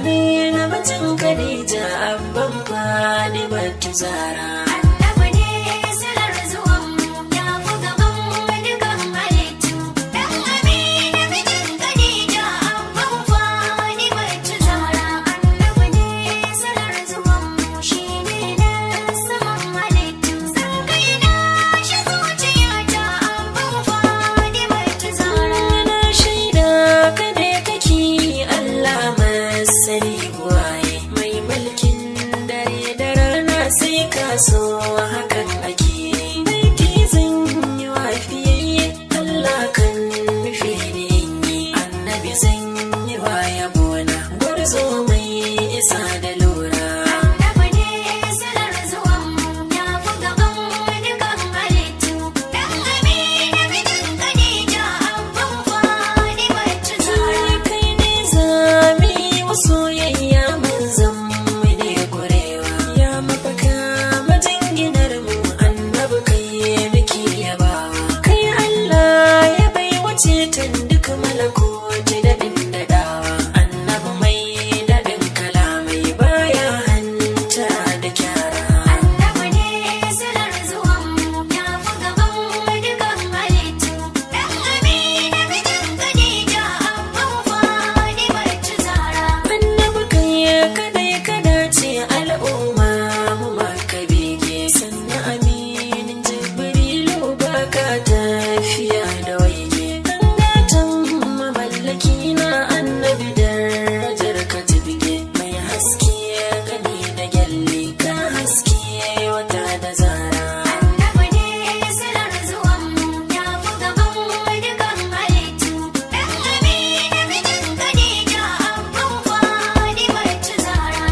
Amina mutum Khadija abban Fatimatu Zahra. So hakan ake baiti zan yi wa fiyayye Allah kan nufi ne yi annabi zan yi wa yabona gwarzo mai isa da lura. Annabi ne salar zuwan ya fi gaban dukan halittu dan Amina mijin Khadija abban Fatimatu Zahra. Kai ne zami wa soyayya manzon mu ne gurewa ya mafaka ceton duk malakoci daɗin daɗawa annabi mai daɗin kalamai baya hanta da kyara. Annabi ne salar zuwan ya fi gaban dukan halittu dan Amina mijin Khadija abban Fatimatu Zahra. Annabi kai kadai kada ce al'umma mu maka bege sannan aminin Jibrilu baka tafiya da waige. Kina annabi darajar ka tibige mai haske gani da gyalle ka haske wata da zara. Annabi ne salar zuwan ya fi gaban dukan halittu dan Amina mijin Khadija abban Fatimatu Zahra.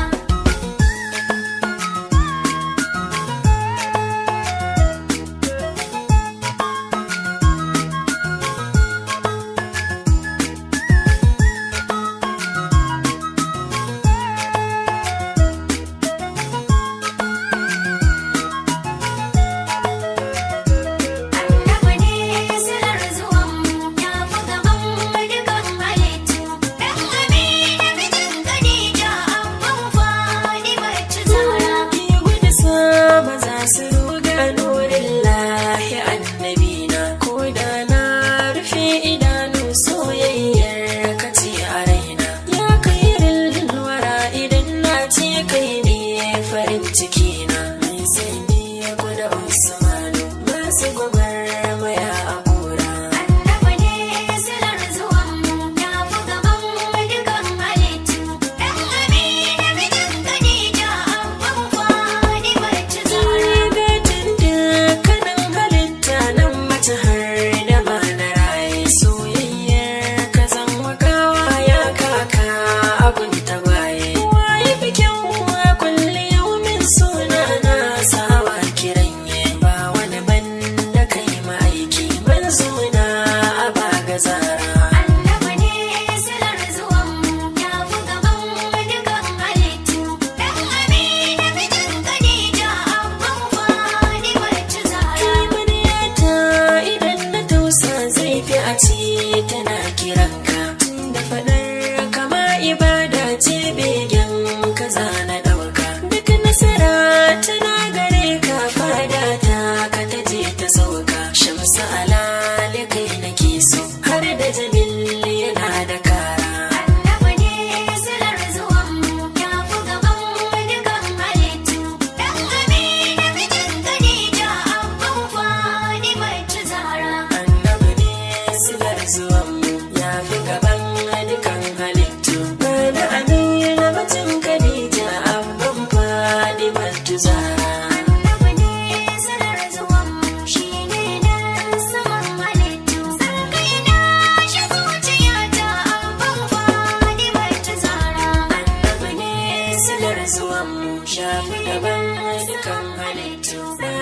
Tana kiranka tun da faɗar kama ibada ce begen ka zana ɗauka duk nasara tana gare ka fada ta ka taje ta sauka shamsu alali kai nake so har da jamil yana da kara. Annabi ne salar zuwan ya fi gaban dukan halittu dan Amina mijin Khadija abban Fatimatu Zahra. Annabi ne salar zuwan ya fi gaban dukan halittu da Amina mijin Khadija abban Fatimatu Zahra. Annabi ne salar zuwan shi ne dan saman halittu san kai na shi zuciyata abban Fatimatu Zahra. Annabi ne salar zuwan ya fi gaban dukan halittu da